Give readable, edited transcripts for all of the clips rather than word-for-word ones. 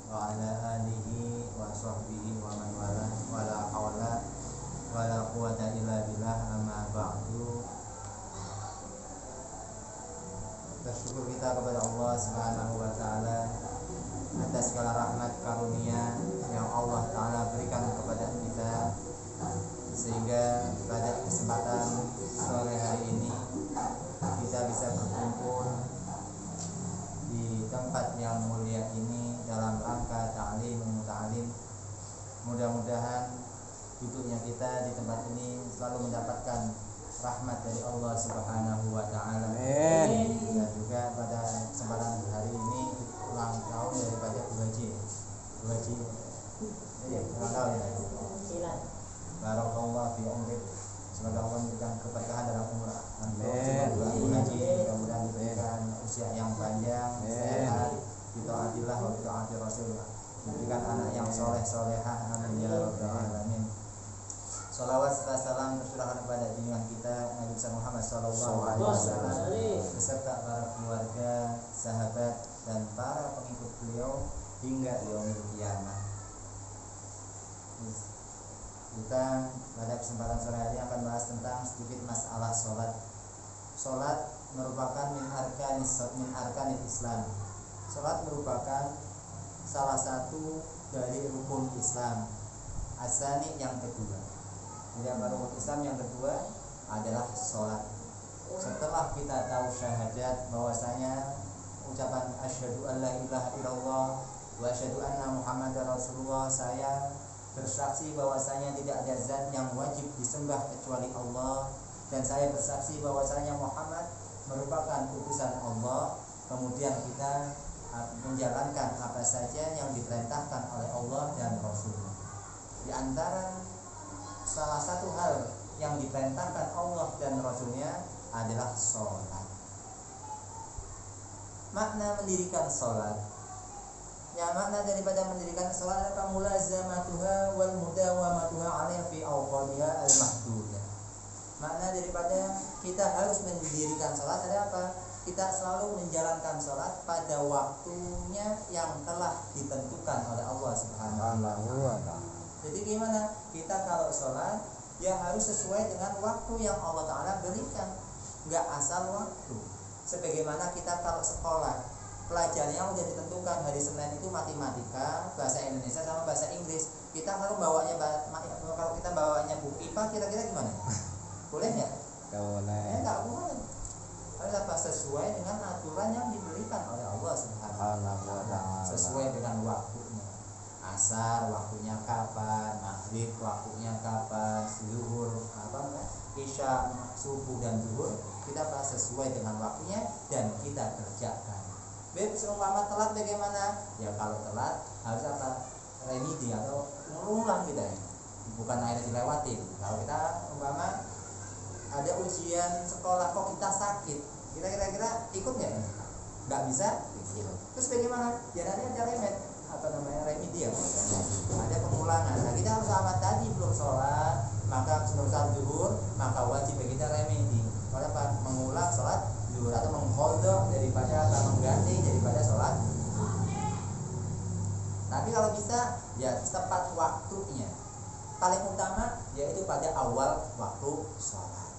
wa ala alihi wa sahbihi wa man wala wa la hawla wa la quwwata illa billah, amma ba'du. Bersyukur kita kepada Allah Subhanahu wa taala atas segala rahmat karunia yang Allah taala berikan kepada kita, sehingga pada kesempatan sore hari ini kita bisa berkumpul di tempat yang mulia ini dalam rangka ta'lim muta'alim. Mudah-mudahan duduknya kita di tempat ini selalu mendapatkan rahmat dari Allah Subhanahu wa taala. Amin. Dan juga pada kesempatan hari ini ulang tahun daripada Bu Haji. Ya, ulang tahun ya. Barakallahu fi umrik. Semoga Allah memberikan keberkahan dalam umur antum. Semoga Bu Haji mudah-mudahan diberikan usia yang panjang, sehat, ditaatillah wa taati Rasul. Diberikan anak yang soleh solehah, amin ya rabbal alamin. Salawat serta salam tercurahkan kepada junjungan kita Nabi Muhammad sallallahu alaihi wasallam beserta para keluarga, sahabat dan para pengikut beliau hingga yaumil qiyamah. Kita pada kesempatan sore hari akan bahas tentang sedikit masalah sholat. Sholat merupakan min arkanil Islam. Sholat merupakan salah satu dari rukun Islam. Asani yang kedua. Jadi rukun Islam yang kedua adalah sholat. Setelah kita tahu syahadat, bahwasanya ucapan asyhadu an la ilaha illallah wa asyhadu anna muhammadar rasulullah, saya bersaksi bahwasanya tidak ada zat yang wajib disembah kecuali Allah, dan saya bersaksi bahwasanya Muhammad merupakan utusan Allah. Kemudian kita menjalankan apa saja yang diperintahkan oleh Allah dan Rasulnya. Di antara salah satu hal yang diperintahkan Allah dan Rasulnya adalah sholat. Makna mendirikan sholat, ya, makna daripada mendirikan sholat adalah mulazamatuha wal mudawamatuha 'alaiha fi awqatiha al-mahdudah. Makna daripada kita harus mendirikan sholat adalah apa? Kita selalu menjalankan sholat pada waktunya yang telah ditentukan oleh Allah Subhanahu wa taala. Jadi gimana? Kita kalau sholat ya harus sesuai dengan waktu yang Allah Ta'ala berikan, nggak asal waktu. Sebagaimana kita kalau sekolah, pelajarannya udah ditentukan, hari Senin itu matematika, bahasa Indonesia sama bahasa Inggris. Kita kalau bawanya kalau kita bawanya buku IPA, kira-kira gimana? Boleh nggak? Nggak boleh. Harus apa? Sesuai dengan aturan yang diberikan oleh Allah Subhanahu wa taala. Sesuai dengan waktunya. Asar waktunya kapan, maghrib waktunya kapan, zuhur, isya, subuh dan zuhur, kita bahas sesuai dengan waktunya dan kita kerjakan. Seumpama telat bagaimana? Ya kalau telat harus apa? Remedi atau mengulang kita ya. Bukan akhirnya dilewatin. Kalau kita umpama ada ujian sekolah kok kita sakit, kita kira-kira ikut nggak? Nggak bisa. Terus bagaimana? Ya nanti ada remedial, ada pengulangan. Nah kita harus amat tadi belum sholat, maka sebelum sholat zuhur, maka wajib bagi kita remedi. Kalau apa? Mengulang sholat zuhur atau mengkodok daripada mengganti daripada sholat. Tapi kalau bisa ya tepat waktunya. Paling utama yaitu pada awal waktu sholat.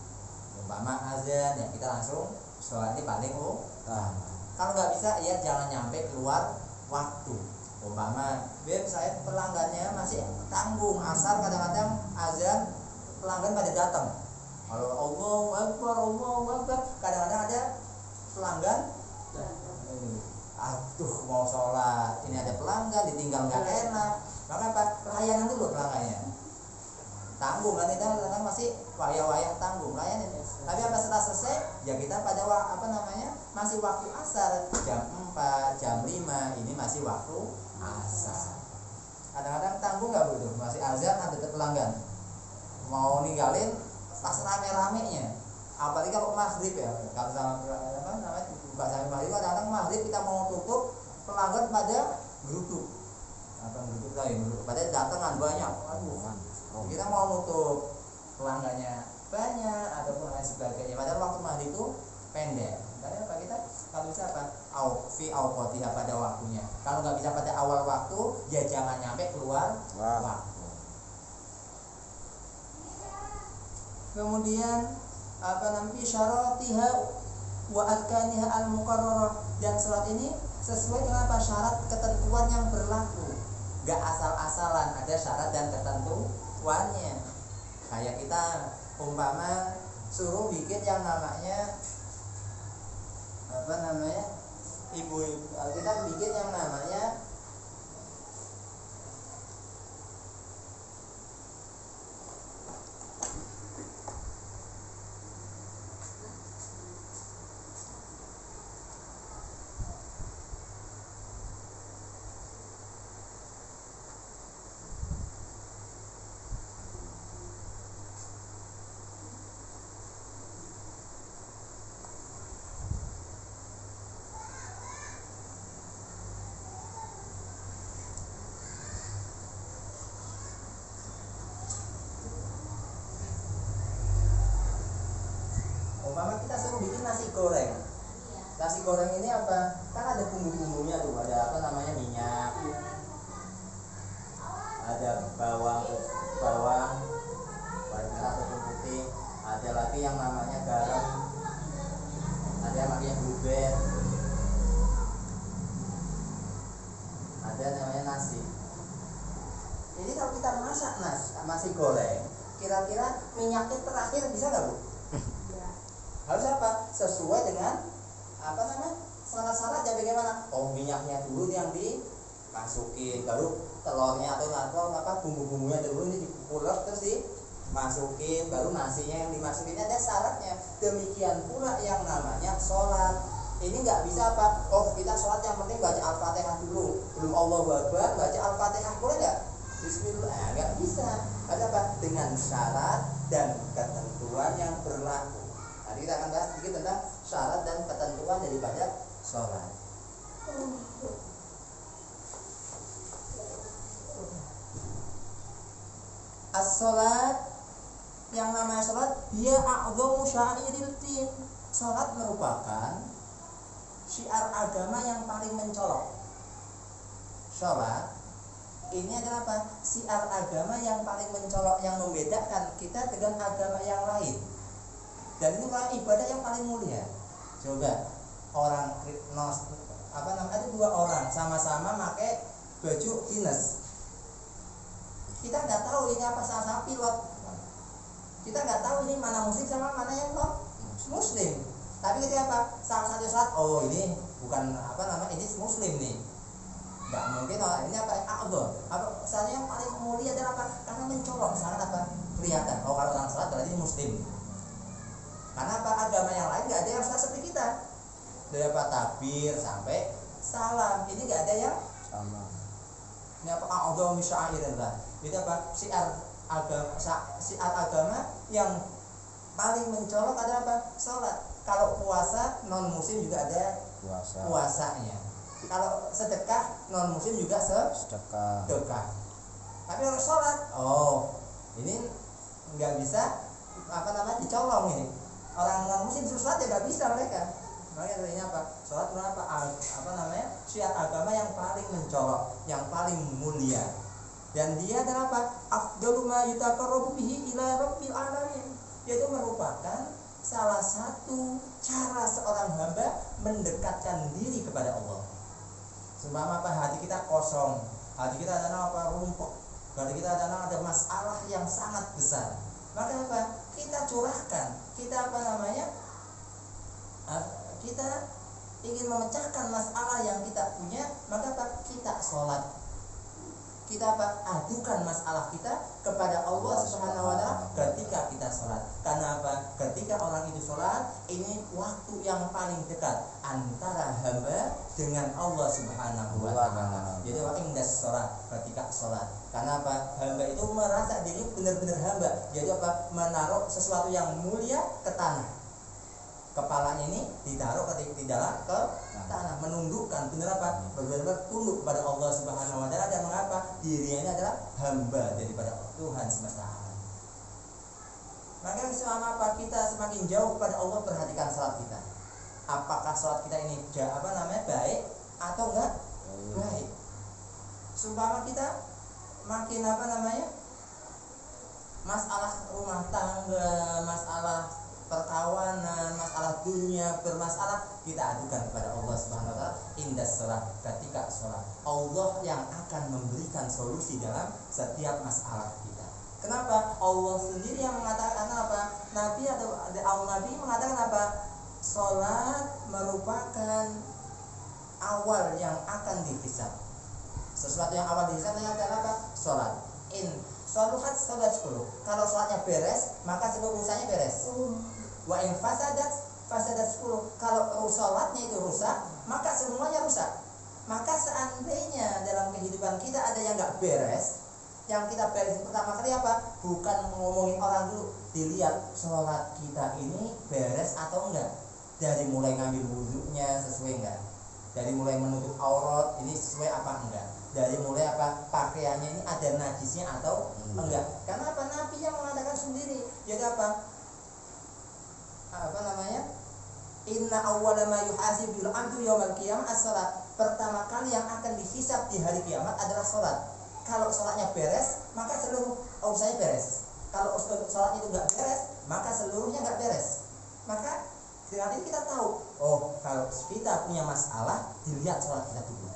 Umpama azan ya kita langsung sholat, ini paling utama. Kalau nggak bisa ya jangan nyampe keluar waktu. Umpama saya pelanggannya masih tanggung, asar kadang-kadang azan pelanggan pada datang. Kalau Allahu Akbar, kadang-kadang ada pelanggan aduh mau sholat, ini ada pelanggan ditinggal nggak enak, maka apa? Layanan dulu pelanggannya. Tanggung kan kita kadang masih wayah-wayah tanggung layanin. Tapi apa setelah selesai ya kita pada masih waktu asar jam 4, jam 5 ini masih waktu asar. Kadang-kadang tanggung nggak butuh, masih azan ada pelanggan mau ninggalin pas rame-ramenya. Apalagi kalau maghrib ya, kalau sama buka sampai maghrib, kadang-kadang maghrib kita mau tutup pelanggan pada geruduk pada datangan banyak. Kita mau nutup pelanggannya banyak ataupun lain sebagainya. Padahal waktu maghrib itu pendek. Karena apa? Kita kalau bisa apa? fi awqatiha pada waktunya. Kalau nggak bisa pada awal waktu, ya jangan nyampe keluar waktu. Kemudian syaratiha wa arkaniha al-muqarrarah, dan salat ini sesuai dengan apa? Syarat ketentuan yang berlaku. Gak asal-asalan, ada syarat dan ketentuannya. Kayak kita umpama suruh bikin yang namanya kita bikin yang namanya kita suruh bikin nasi goreng. Nasi goreng ini apa? Kan ada bumbu-bumbunya tuh, ada minyak, ada bawang merah atau putih, ada lagi yang namanya garam, ada yang namanya blueberry, ada namanya nasi. Jadi kalau kita masak nasi goreng, kira-kira minyaknya terakhir bisa nggak, Bu? Harus apa? Sesuai dengan syarat-syarat ya bagaimana? Oh, minyaknya dulu yang dimasukin, baru telurnya atau bumbu-bumbunya dulu ini diulek terus dimasukin, baru nasinya yang dimasukin, ada syaratnya. Demikian pula yang namanya sholat. Ini nggak bisa apa? Oh, kita sholat yang penting baca Al-Fatihah dulu, belum Allahu Akbar baca Al-Fatihah, boleh nggak? Bismillah, nggak bisa. Ada apa? Dengan syarat dan ketentuan yang berlaku. Nanti kita akan bahas sedikit tentang syarat dan ketentuan daripada sholat. As-sholat, yang namanya sholat, dia a'dhamu syairil din. Sholat merupakan syiar agama yang paling mencolok. Sholat ini adalah apa? Syiar agama yang paling mencolok, yang membedakan kita dengan agama yang lain. Dan ini adalah ibadah yang paling mulia. Coba orang ada dua orang sama-sama pakai baju dinas. Kita nggak tahu ini apa, sama-sama pilot. Kita nggak tahu ini mana muslim sama mana yang non muslim. Tapi ketika apa? Salah satu saat, oh ini bukan ini muslim nih. Nggak mungkin ini soalnya yang paling mulia adalah apa? Karena mencolok sangat kelihatan. Oh, kalau orang salat berarti muslim. Karena agama yang lain nggak ada yang seperti kita. Dari takbir sampai salam, ini nggak ada yang sama. Ini a'dhamu syairillah. Itu syiar agama yang paling mencolok adalah sholat. Kalau puasa non muslim juga ada puasanya. Kalau sedekah non muslim juga sedekah. Tapi kalau sholat, ini nggak bisa dicolong ini. Orang non muslim sholat ya nggak bisa mereka. Makanya ini sholat syiar agama yang paling mencolok, yang paling mulia. Dan dia adalah afdalu ma yutaqarrabu bihi ila rabbil alamin. Yaitu merupakan salah satu cara seorang hamba mendekatkan diri kepada Allah. Seumpama hati kita kosong, hati kita adalah rumput, hati kita adalah ada masalah yang sangat besar. Maka kita curahkan, kita kita ingin memecahkan masalah yang kita punya, maka kita sholat. Kita adukan masalah kita kepada Allah Subhanahu wa Ta'ala ketika kita sholat. Karena ketika orang itu sholat, ini waktu yang paling dekat antara hamba dengan Allah Subhanahu wa Ta'ala. Jadi indah sholat, ketika sholat. Karena hamba itu merasa diri benar-benar hamba. Jadi menaruh sesuatu yang mulia ke tanah. Kepalanya ini ditaruh ke tanah, menundukkan benar-benar tunduk pada Allah Subhanahu wa Ta'ala. Dan mengapa? Dirinya ini adalah hamba daripada Tuhan semesta alam. Maka selama kita semakin jauh kepada Allah, perhatikan salat kita. apakah sholat kita ini baik atau enggak baik. Seumpama kita makin masalah rumah tangga, masalah perkawanan, masalah dunia, bermasalah, kita adukan kepada Allah Subhanahu wa taala indas sholat, ketika sholat. Allah yang akan memberikan solusi dalam setiap masalah kita. Kenapa? Allah sendiri yang mengatakan apa? Nabi mengatakan apa? Sholat merupakan awal yang akan dihisab. Sesuatu yang awal dihisab adalah apa? Sholat. Sholuhat sholat 10. Kalau sholatnya beres, maka seluruh usahanya beres. Wa in fasadat 10. Kalau sholatnya itu rusak, maka semuanya rusak. Maka seandainya dalam kehidupan kita ada yang nggak beres, yang kita beresin pertama kali apa? Bukan ngomongin orang dulu, dilihat sholat kita ini beres atau enggak. Dari mulai ngambil wudhunya sesuai enggak, dari mulai menutup aurat ini sesuai apa enggak, dari mulai pakaiannya ini ada najisnya atau enggak. Karena apa? Nabi yang mengatakan sendiri, jadi inna awwala ma yuhasibul abdu yaumal qiyamah as-shalat. Pertama kali yang akan dihisab di hari kiamat adalah sholat. Kalau sholatnya beres, maka seluruh usahanya beres. Kalau sholat itu enggak beres, maka seluruhnya enggak beres. Maka dengan ini kita tahu, kalau kita punya masalah, dilihat sholat kita dulu.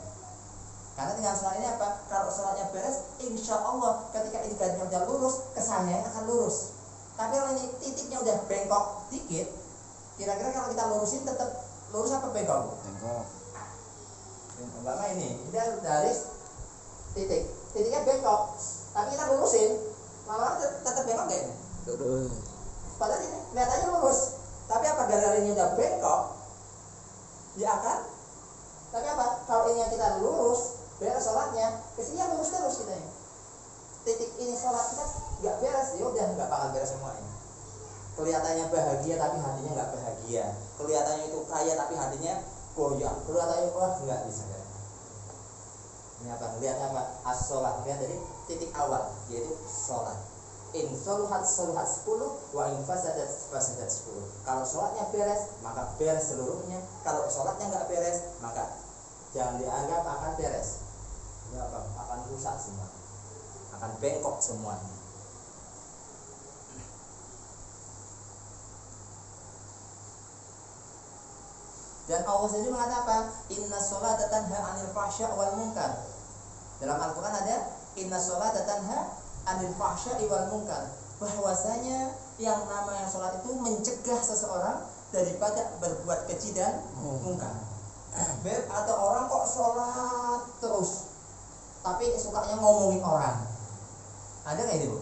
Karena dengan sholat ini apa? Kalau sholatnya beres, insya Allah ketika ini garisnya udah lurus, kesannya akan lurus. Tapi kalau ini titiknya udah bengkok dikit, kira-kira kalau kita lurusin tetap lurus apa bengkok? Bengkok. Umpama ini garis titiknya bengkok, tapi kita lurusin, malah tetap bengkok nggak ini? Lurus. Padahal ini kelihatannya lurus, tapi apa gara-gara ini udah bengkok, ya akan. Tapi apa? Kalau ini yang kita lurus, beres sholatnya, kesini lurus terus kita ini. Titik ini sholat kita nggak beres, ya udah nggak bakal beres semua ini. Kelihatannya bahagia tapi hatinya nggak bahagia. Kelihatannya itu kaya tapi hatinya goyang. Kelihatannya nggak bisa. Ini apa? Lihat apa? As-sholat. Lihat dari titik awal, yaitu sholat. In sholuhat 10, wa in fasadat 10. Kalau sholatnya beres, maka beres seluruhnya. Kalau sholatnya nggak beres, maka jangan dianggap akan beres. Ini apa? Akan rusak semua, akan bengkok semuanya. Dan Allah sendiri mengatakan apa? Inna sholata tanha 'anil fahsya wal munkar. Dalam Al-Quran ada inna sholata tanha 'anil fahsya wal munkar. Bahwasanya yang namanya sholat itu mencegah seseorang daripada berbuat keji dan munkar. Atau orang kok sholat terus, tapi sukanya ngomongin orang. Ada nggak itu, Bu?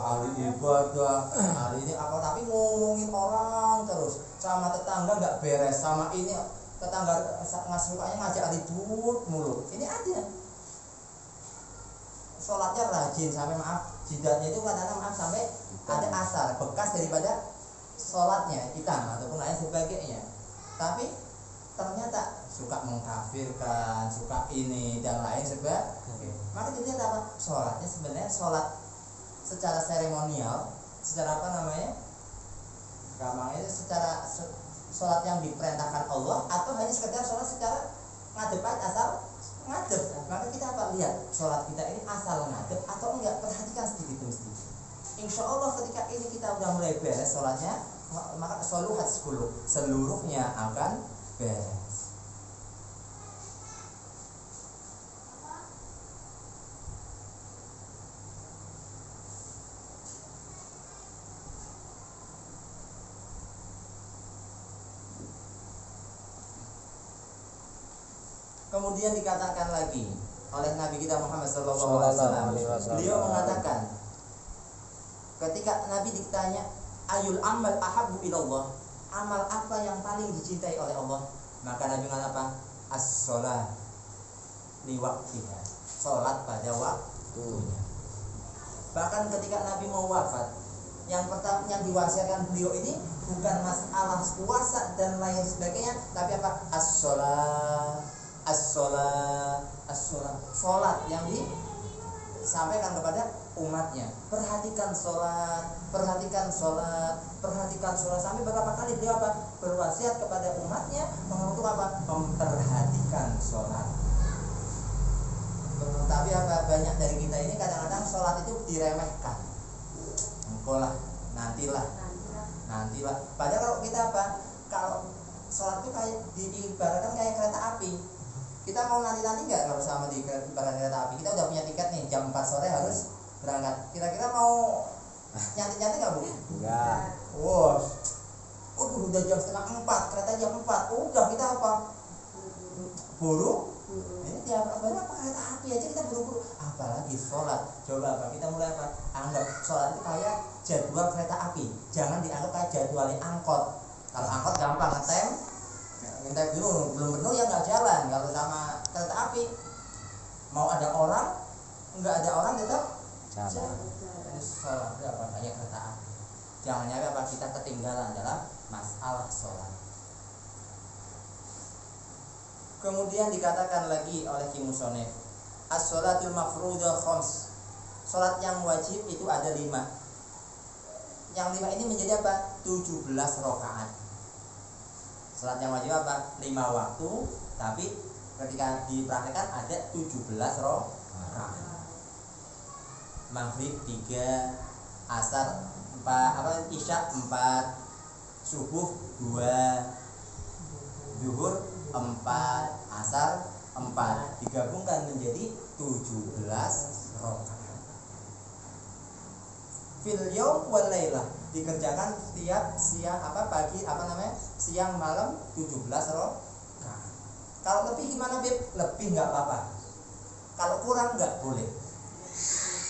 Ahli ibadah, ahli ini apa, tapi ngomongin orang terus. Sama tetangga nggak beres, sama ini tetangga sukanya ngajak ribut mulu. Ini ada. Sholatnya rajin sampai jidatnya itu kadang-kadang sampai ada asar bekas daripada sholatnya hitam ataupun lain sebagainya. Tapi ternyata suka mengkafirkan, suka ini dan lain sebagainya. Maka dilihat apa? Sholatnya sebenarnya sholat secara seremonial, secara gampangnya secara sholat yang diperintahkan Allah, atau hanya sekedar sholat secara ngadep asal ngadep. Maka kita lihat sholat kita ini asal ngadep atau enggak, perhatikan sedikit demi sedikit. Insya Allah ketika ini kita udah mulai beres sholatnya, maka sholuhat 10 seluruhnya akan beres. Kemudian dikatakan lagi oleh Nabi kita Muhammad SAW. Beliau mengatakan, ketika Nabi ditanya ayul amal ahabbu ilallah, amal apa yang paling dicintai oleh Allah, maka Nabi mengatakan apa? As-sholat li waqtiha, sholat pada waktunya. Bahkan ketika Nabi mau wafat, yang pertama yang diwasiatkan beliau ini bukan masalah puasa dan lain sebagainya, tapi apa? As-sholat, sholat yang disampaikan kepada umatnya. Perhatikan sholat, perhatikan sholat. Sampai berapa kali beliau berwasiat kepada umatnya untuk memperhatikan sholat. Tapi banyak dari kita ini kadang-kadang sholat itu diremehkan. Engkau lah, nantilah. Padahal kalau kita kalau sholat itu kayak diibaratkan kayak kereta api. Kita mau nanti nggak kalau sama di ibarat kereta api. Kita udah punya tiket nih, jam 4 sore harus berangkat. Kira-kira mau nyantai nggak, Bu? Enggak. Wow. Udah jam setengah 4, kereta jam 4. Udah kita buru. Ini tiap kereta api aja kita buru-buru. Apalagi sholat. Coba kita mulai anggap sholat itu kayak jadwal kereta api. Jangan dianggap kayak jadwalnya angkot. Kalau angkot gampang ngetem, minta dulu, belum penuh ya nggak jalan. Kalau sama kereta api, mau ada orang, nggak ada orang tetap jalan. Ini sholat kayak kereta api. Jangan nyampe kita ketinggalan dalam masalah sholat. Kemudian dikatakan lagi oleh Ki Musonef, as-sholatul mafruḍah khams. Sholat yang wajib itu ada 5. Yang 5 ini menjadi 17 rakaat. Sholat yang wajib 5 waktu, tapi ketika dipraktekkan ada 17 rakaat. Maghrib 3, asar 4, isya 4, subuh 2, zuhur 4, asar 4, digabungkan menjadi 17 rakaat. Fil yaum wal lailah, dikerjakan setiap siang malam 17 rakaat. Kalau lebih gimana, Bib? Lebih enggak apa-apa. Kalau kurang enggak boleh.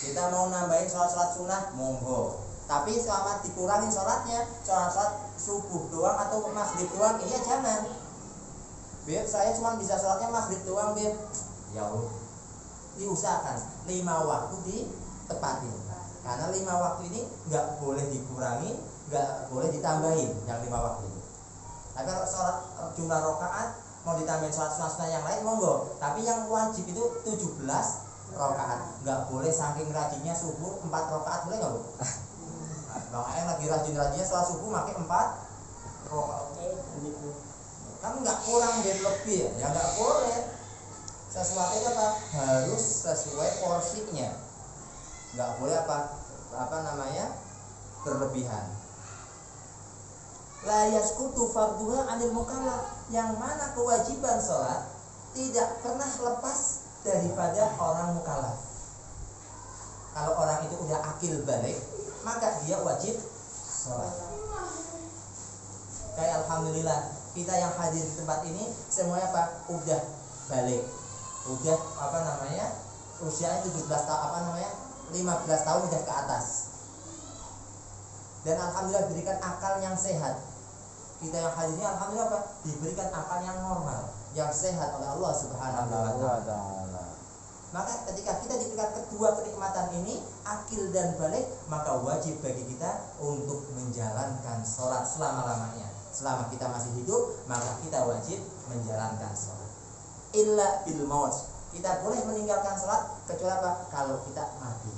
Kita mau nambahin sholat sunnah, monggo. Tapi selama dikurangin sholatnya, sholat subuh doang atau maghrib doang, ini ya jangan. Bib, saya cuma bisa sholatnya maghrib doang, Bib. Ya udah, diusahakan 5 waktu ditepatin. Karena 5 waktu ini nggak boleh dikurangi, nggak boleh ditambahin yang 5 waktu ini. Tapi kalau sholat jumlah rakaat mau ditambahin sholat sunnah yang lain monggo. Tapi yang wajib itu 17 rakaat. Nggak boleh saking rajinnya subuh 4 rakaat, boleh nggak, Bu? Bang Ayang lagi rajin-rajinnya sholat subuh makin 4 rakaat. Kan nggak kurang dan lebih ya nggak boleh. Sesuatu itu harus sesuai porsinya, nggak boleh berlebihan. La yasqutu farduha 'anil mukallaf, yang mana kewajiban sholat tidak pernah lepas daripada orang mukallaf. Kalau orang itu udah akil balik, maka dia wajib sholat. Kayak alhamdulillah kita yang hadir di tempat ini semuanya udah balik, udah usianya 17 tahun 15 tahun udah ke atas, dan alhamdulillah diberikan akal yang sehat. Kita yang hadir ini alhamdulillah diberikan akal yang normal, yang sehat oleh Allah Subhanahu wa ta'ala. Maka ketika kita diberikan kedua kenikmatan ini, akil dan balik, maka wajib bagi kita untuk menjalankan sholat selama-lamanya. Selama kita masih hidup, maka kita wajib menjalankan sholat. Illa bil maut, kita boleh meninggalkan sholat kecuali kalau kita mati.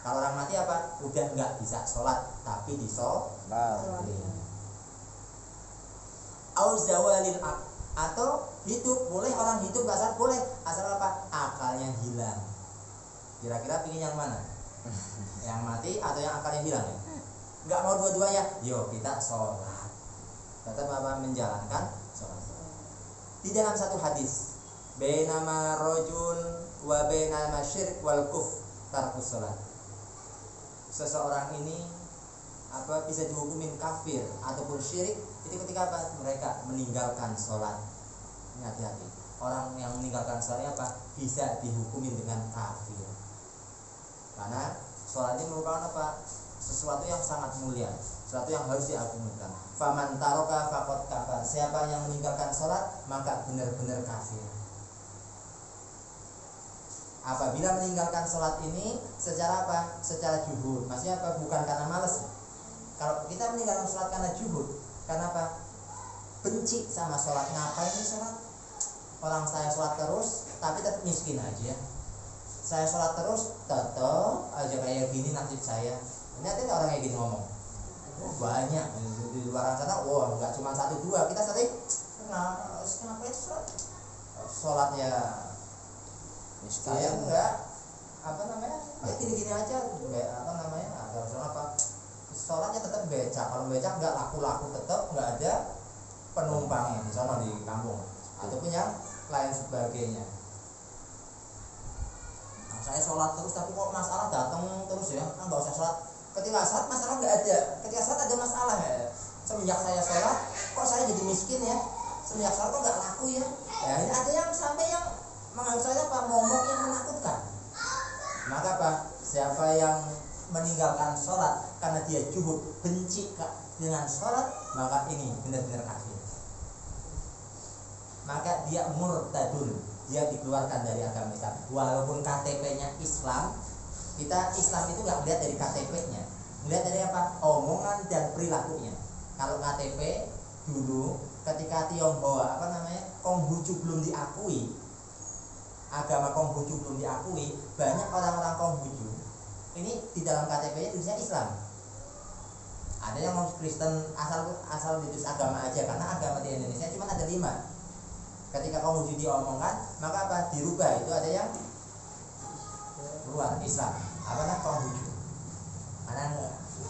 Kalau orang mati udah nggak bisa sholat, tapi disolin. Au zawalil aql, atau hidup boleh, orang hidup nggak sholat boleh, asal akalnya hilang. Kira-kira pilih yang mana? Yang mati atau yang akalnya hilang ya? Nggak mau dua-duanya, yo kita sholat, tetap menjalankan sholat. Di dalam satu hadis, bainama rajul wa bainama syirik wal kufr tarkus sholat. Seseorang ini bisa dihukumin kafir ataupun syirik itu ketika mereka meninggalkan sholat. Ini hati-hati, orang yang meninggalkan sholatnya bisa dihukumin dengan kafir. Karena sholat ini merupakan sesuatu yang sangat mulia, sesuatu yang harus diagungkan. Faman taroka faqad kafar, siapa yang meninggalkan sholat maka benar-benar kafir. Apabila meninggalkan sholat ini secara secara juhud, maksudnya bukan karena malas. Kalau kita meninggalkan sholat karena juhud, karena benci sama sholat, ngapain nih sholat? Orang saya sholat terus tapi tetap miskin aja. Saya sholat terus tetap aja kayak gini nasib saya. Ini ada orang kayak gini ngomong. banyak di luar sana. Nggak cuma 1-2, kita sering kenapa ya sholatnya saya enggak apa namanya ya gini-gini aja, apa namanya agak apa sholatnya tetap becak. Kalau becak nggak laku-laku, tetap nggak ada penumpangnya di sana di kampung ataupun yang lain sebagainya. Nah, saya sholat terus tapi kok masalah datang terus ya, nggak usah sholat. Ketika sholat masalah nggak ada, ketika sholat ada masalah ya. Semenjak saya sholat kok saya jadi miskin ya, semenjak sholat kok nggak laku ya. Ya ini ada yang sampai yang menganggap saya momok yang menakutkan. Maka apa? Siapa yang meninggalkan sholat karena dia juhud, benci dengan sholat, maka ini benar-benar kafir. Maka dia murtadun, dia dikeluarkan dari agama Islam. Walaupun KTP-nya Islam, kita Islam itu nggak melihat dari KTP-nya, melihat dari apa? Omongan dan perilakunya. Kalau KTP dulu ketika Tionghoa apa namanya Konghucu belum diakui, agama Konghucu belum diakui, banyak orang-orang Konghucu ini di dalam KTP-nya tulisnya Islam. Ada yang non Kristen asal tulis agama aja, karena agama di Indonesia cuma ada 5. Ketika Konghucu diomongkan, maka apa? Dirubah, itu ada yang keluar Islam. Apa namanya Konghucu? Karena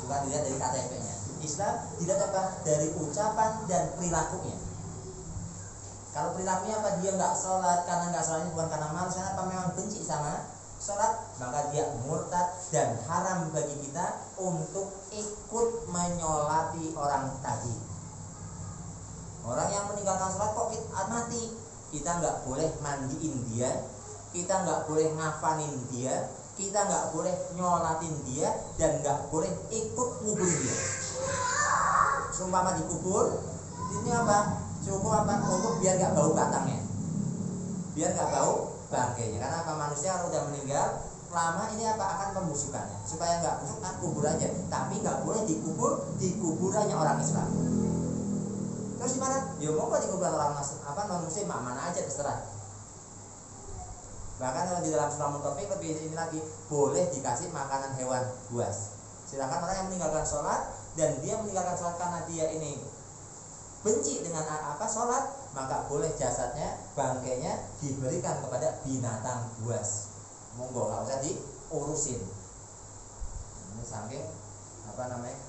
bukan dilihat dari KTP-nya. Islam dilihat apa? Dari ucapan dan perilakunya. Kalau perilakunya apa? Dia nggak sholat, karena nggak sholatnya bukan karena malas, karena apa? Memang benci sama sholat, maka dia murtad dan haram bagi kita untuk ikut menyolati orang tadi. Orang yang meninggalkan sholat kok mati, kita nggak boleh mandiin dia, kita nggak boleh ngafanin dia, kita nggak boleh nyolatin dia, dan nggak boleh ikut nguburin dia. Sumpama dikubur, ini apa? Cukup apa? Untuk biar nggak bau batangnya, biar nggak bau bangkainya. Karena apa? Manusia kalau udah meninggal lama ini apa? Akan pembusukannya. Supaya nggak busuk, kan kubur aja. Tapi nggak boleh dikubur di kuburannya orang Islam. Terus gimana? Ya mau kok dikuburan orang non muslim, mana aja terserah. Bahkan kalau di dalam surah Mutaffif lebih ini lagi, boleh dikasih makanan hewan buas. Silakan orang yang meninggalkan sholat dan dia meninggalkan sholat karena dia ini benci dengan apa sholat, maka boleh jasadnya, bangkainya diberikan kepada binatang buas. Monggo, nggak usah diurusin. Ini saking apa namanya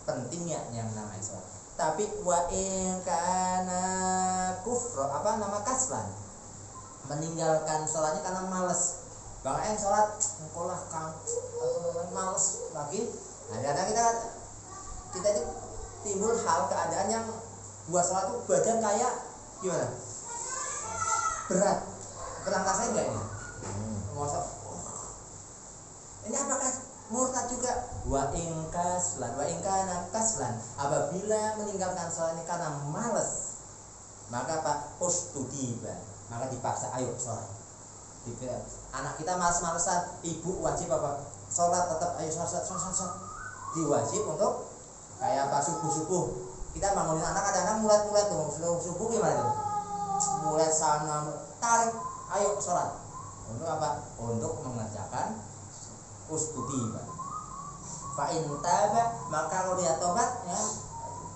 pentingnya yang namanya sholat. Tapi wa in kana kufra apa nama kaslan, meninggalkan sholatnya karena males. Bang sholat engkolah males lagi. Nah, kadang kita itu timbul hal keadaan yang buat sholat tuh badan kayak gimana? Berat. Pernah rasain enggak ini? Ngosok. Ini apakah murtad juga? Wa in kana kaslan, apabila meninggalkan sholat ini karena malas, maka Pak ustudiba, maka dipaksa ayo sholat. Anak kita malas-malesan, ibu wajib apa? Sholat tetap, ayo sholat. Diwajib untuk kayak apa subuh kita bangunin anak, kadang-kadang mulet tuh subuh gimana tuh? Mulet sana tarik, ayo sholat. Untuk apa? Untuk mengerjakan ustudiba. Fa in taba, maka kalau dia tobat ya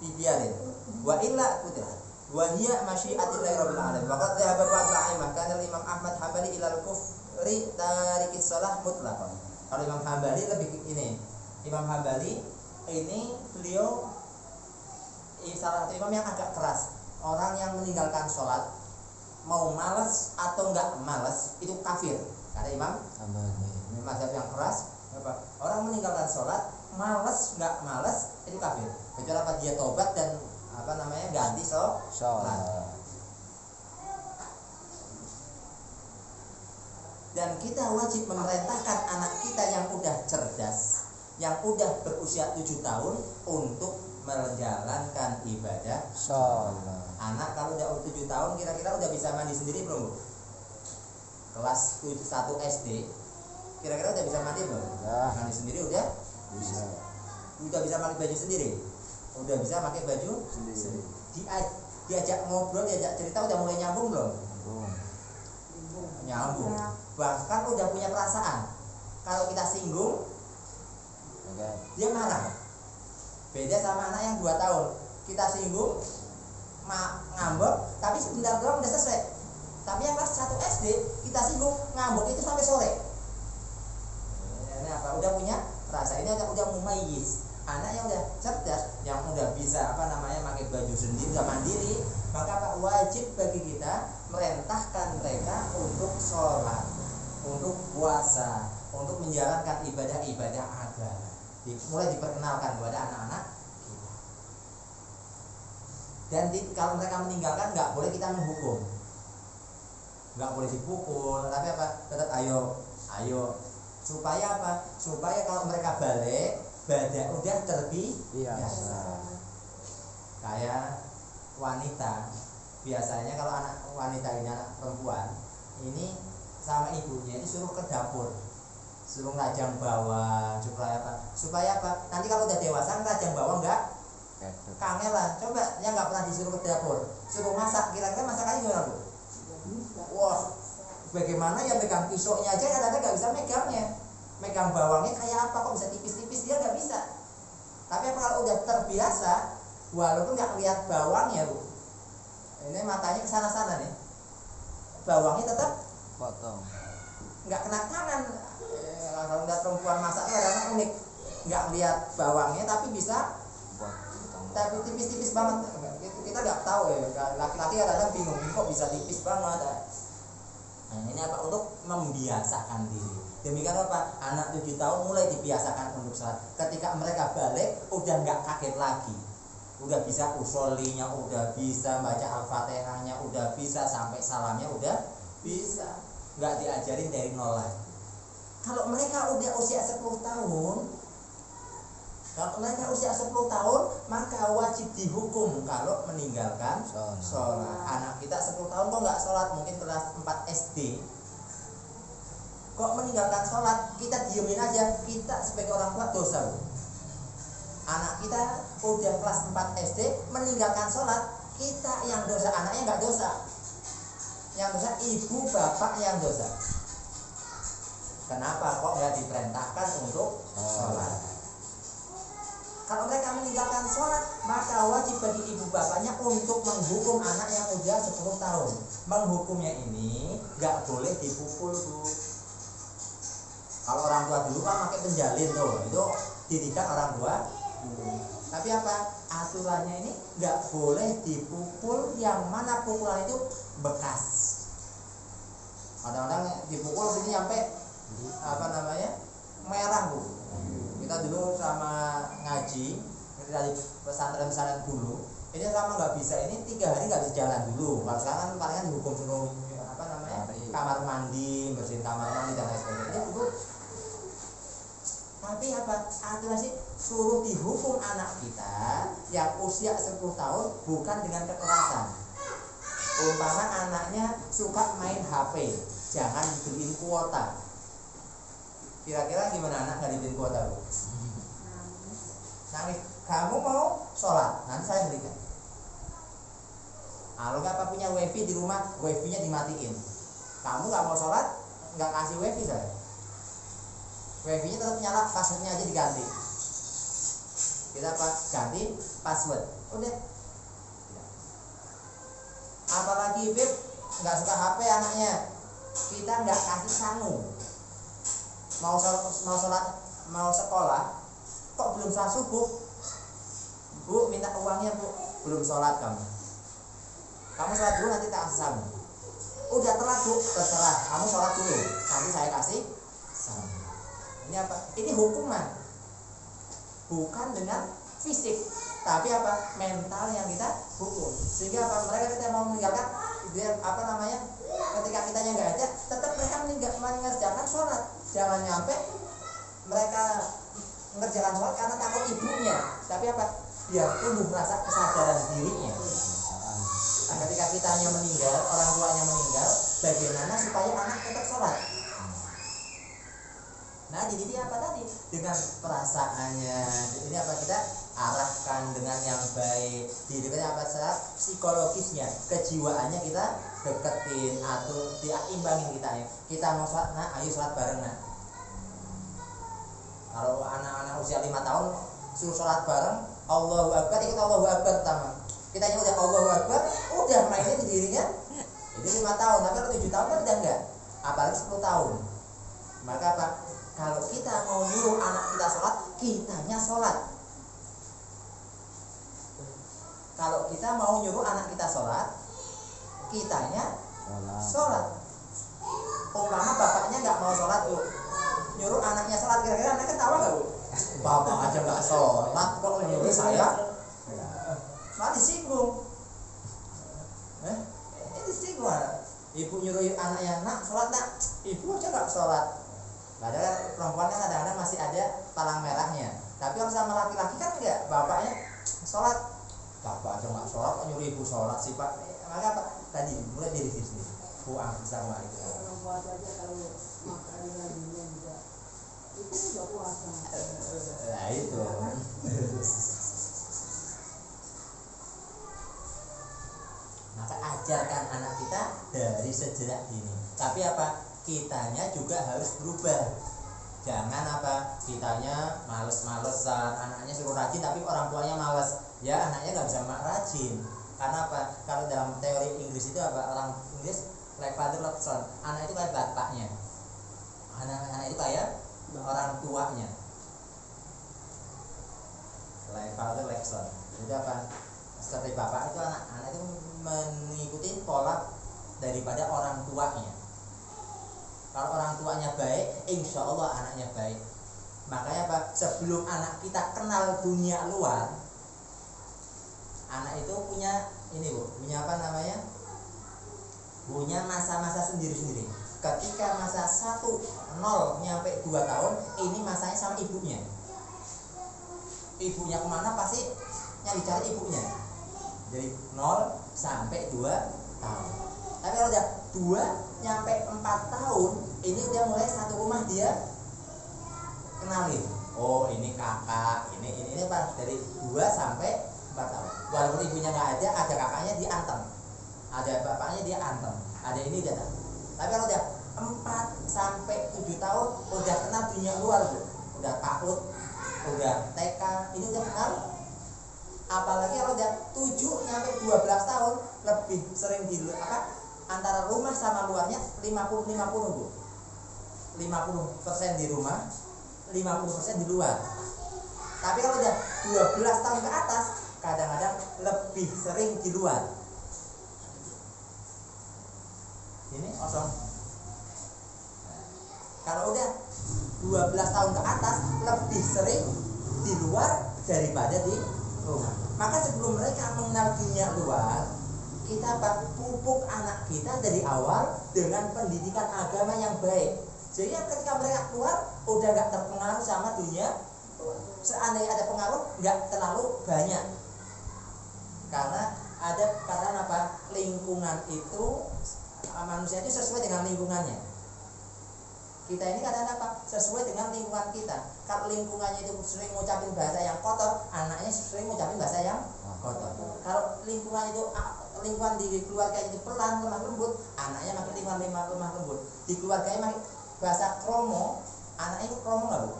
dibiarin. Wa illa kutirat. Wa hiya masyiatillahi rabbil alamin. Waqad dhahaba ba'd al-a'imah kana Imam Ahmad Hambali ilal kufri tarikis shalah mutlaqan. Kalau Imam Hambali lebih ini. Imam Hambali ini beliau salah satu imam yang agak keras. Orang yang meninggalkan sholat mau malas atau enggak malas itu kafir. Kata Imam Hambali. Ini mazhab yang keras. Apa? Orang meninggalkan sholat malas enggak malas itu kafir. Kecuali apa? Dia tobat dan apa namanya ganti sholat. Dan kita wajib memerintahkan anak kita yang udah cerdas, yang udah berusia 7 tahun untuk menjalankan ibadah sholat. Anak kalau udah 7 tahun kira-kira udah bisa mandi sendiri belum, Bu? Kelas 1 SD kira-kira udah bisa mandi belum? Ya. Mandi sendiri udah bisa. Udah bisa pakai baju sendiri. Udah bisa pakai baju sendiri. Diajak ngobrol, diajak cerita udah mulai nyambung belum? Nyambung. Bahkan udah punya perasaan. Kalau kita singgung dia marah. Beda sama anak yang 2 tahun. Kita singgung, ngambek, tapi sebentar doang udah selesai. Tapi yang kelas 1 SD kita singgung, ngambek itu sampai sore. Ini apa? Udah punya rasa, ini udah mumayyiz. Anak yang udah cerdas, yang udah bisa pakai baju sendiri, udah mandiri, maka apa? Wajib bagi kita merintahkan mereka untuk sholat, untuk puasa, untuk menjalankan ibadah-ibadah agama. Mulai diperkenalkan kepada anak-anak kita. Dan kalau mereka meninggalkan, nggak boleh kita menghukum, nggak boleh dipukul, tapi apa? Tetap ayo. Supaya apa? Supaya kalau mereka balik, badan udah terbiasa. Kayak wanita, biasanya kalau anak wanita ini, anak perempuan ini sama ibunya ini suruh ke dapur, suruh ngerajang bawang, supaya apa? Nanti kalau udah dewasa ngerajang bawang nggak kangen lah. Coba yang nggak pernah disuruh ke dapur, suruh masak, kira-kira masakannya gimana, Bu? Wah, bagaimana ya, pegang pisaunya aja kadang-kadang nggak bisa megangnya. Megang bawangnya kayak apa, kok bisa tipis-tipis, dia nggak bisa. Tapi apa kalau udah terbiasa, walaupun nggak lihat bawangnya, Bu, ini matanya kesana-sana nih, bawangnya tetap potong, nggak kena tangan. Kalau udah perempuan masak kadang-kadang unik, nggak lihat bawangnya tapi bisa, tapi tipis-tipis banget. Kita nggak tahu ya, laki-laki kadang-kadang bingung kok bisa tipis banget. Nah, ini apa? Untuk membiasakan diri. Demikian apa? Anak 7 tahun mulai dibiasakan untuk sholat. Ketika mereka balik, udah nggak kaget lagi, udah bisa usolinya, udah bisa baca al-fatihahnya, udah bisa sampai salamnya, udah bisa. Nggak diajarin dari nol lagi. Kalau mereka udah usia 10 tahun, maka wajib dihukum kalau meninggalkan sholat. Anak kita 10 tahun kok nggak sholat, mungkin kelas 4 SD, kok meninggalkan sholat, kita diemin aja, kita sebagai orang tua dosa, Bu. Anak kita udah kelas 4 SD meninggalkan sholat, kita yang dosa, anaknya nggak dosa. Yang dosa ibu bapak yang dosa. Kenapa kok nggak diperintahkan untuk sholat? Kalau mereka meninggalkan sholat, maka wajib bagi ibu bapaknya untuk menghukum anak yang udah 10 tahun. Menghukumnya ini nggak boleh dipukul, Bu. Kalau orang tua dulu kan pakai penjalin tuh, itu didikan orang tua dulu. Tapi apa? Aturannya ini nggak boleh dipukul, yang mana pukulan itu bekas. Kadang-kadang dipukul sini sampai merah, Bu. Kita dulu sama ngaji dari pesantren dulu, ini sama nggak bisa, ini 3 hari nggak bisa jalan dulu. Kalau sekarang kan palingan dihukum suruh kamar mandi, bersihin kamar mandi dan lain sebagainya. Ini dulu. Tapi apa? Aturan sih suruh dihukum anak kita yang usia 10 tahun bukan dengan kekerasan. Umpama anaknya suka main HP, jangan dibeliin kuota. Kira-kira gimana anak nggak dibeliin kuota, Bu? Nangis, kamu mau sholat, nanti saya belikan. Kalau nggak punya wifi di rumah, wifi-nya dimatiin. Kamu nggak mau sholat, nggak kasih wifi saya. Wifi-nya tetap nyala, passwordnya aja diganti. Kita ganti password, udah. Apalagi Beb nggak suka HP anaknya, kita nggak kasih sangu. Mau sholat, mau sekolah, kok belum sholat subuh? Bu, minta uangnya, Bu. Belum sholat kamu. Kamu sholat dulu, nanti tak kasih sangu. Udah telat, Bu, terserah. Kamu sholat dulu, nanti saya kasih sangu. Ini apa? Ini hukuman. Bukan dengan fisik, tapi apa? Mental yang kita hukum. Sehingga apa? Mereka kita mau meninggalkan, ketika kitanya nggak ada, tetap mereka mengerjakan sholat. Jangan nyampe mereka mengerjakan sholat karena takut ibunya, tapi apa? Biar tumbuh rasa kesadaran dirinya. Nah, ketika kitanya meninggal, orang tuanya meninggal, bagaimana supaya anak tetap sholat? Nah, jadi dia apa tadi? Dengan perasaannya, ini apa, kita arahkan dengan yang baik. Jadi apa, secara psikologisnya, kejiwaannya kita deketin atau diimbangin kita ya. Kita mau sholat, nah ayo sholat bareng, nah. Kalau anak-anak usia 5 tahun suruh sholat bareng, Allahu Akbar, ikut Allahu Akbar pertama. Kita udah Allahu Akbar, udah mainnya di dirinya. Itu 5 tahun, tapi kalau 7 tahun kan udah enggak. Apalagi 10 tahun. Maka apa? Kalau kita mau nyuruh anak kita sholat, kitanya sholat. Kalau kita mau nyuruh anak kita sholat, kitanya sholat. Umpama bapaknya nggak mau sholat, Bu, nyuruh anaknya sholat, kira-kira anaknya ketawa nggak, Bu? Bapak aja nggak sholat, kok nyuruh saya? Malah disinggung. Disinggung. Ibu nyuruh anaknya, nak sholat nak, ibu aja nggak sholat. Padahal perempuan kan kadang-kadang masih ada palang merahnya. Tapi kalau sama laki-laki kan enggak, bapaknya sholat, bapak aja nggak sholat, kok nyuruh ibu sholat sih pak? Maka apa? Tadi mulai dari sini. Sama itu. Puasa aja kalau makan laginya juga itu juga puasa. Nah itu. Maka ajarkan anak kita dari sejak dini. Tapi apa? Kitanya juga harus berubah. Jangan apa? Kitanya males-malesan, anaknya suruh rajin tapi orang tuanya males. Ya anaknya nggak bisa rajin. Karena apa? Kalau dalam teori Inggris itu apa? Orang Inggris like father like son. Anak itu kayak bapaknya. Anak itu kayak orang tuanya. Like father like son. Jadi apa? Seperti bapak itu anak itu mengikuti pola daripada orang tuanya. Kalau orang tuanya baik, insya Allah anaknya baik. Makanya apa? Sebelum anak kita kenal dunia luar, anak itu punya ini Bu, punya apa namanya? Punya masa-masa sendiri-sendiri. Ketika masa 1, 0 nyampe 2 tahun, ini masanya sama ibunya. Ibunya kemana pasti nyari cari ibunya. Dari 0 sampai 2 tahun. Tapi kalau udah 2 nyampe 4 tahun, ini udah mulai satu rumah dia kenalin. Oh ini kakak, ini Pak, dari 2 sampai 4 tahun. Walaupun ibunya nggak ada kakaknya diantem, ada bapaknya dia antem, ada ini dia. Tapi kalau udah 4 sampai 7 tahun udah kenal dunia luar, Bu. Udah PAUD, udah TK, ini udah kenal. Apalagi kalau udah 7 sampai 12 tahun lebih sering di apa? Antara rumah sama luarnya 50-50, Bu. 50% di rumah, 50% di luar. Tapi kalau udah 12 tahun ke atas, kadang-kadang lebih sering di luar. Ini kosong. Kalau udah 12 tahun ke atas, lebih sering di luar daripada di rumah. Maka sebelum mereka mengenal dunia luar, kita pupuk anak kita dari awal dengan pendidikan agama yang baik. Jadi ketika mereka keluar udah gak terpengaruh sama dunia. Seandainya ada pengaruh gak terlalu banyak. Karena ada kata apa? Lingkungan itu, manusia itu sesuai dengan lingkungannya. Kita ini kadang apa? Sesuai dengan lingkungan kita. Kalau lingkungannya itu sering ngucapin bahasa yang kotor, anaknya sering ngucapin bahasa yang kotor. Kalau lingkungan itu lingkungan di keluarga itu pelan, lemah lembut, anaknya makin lingkungan lemah lembut. Di keluarganya makin bahasa kromo, anaknya itu kromo nggak Bu?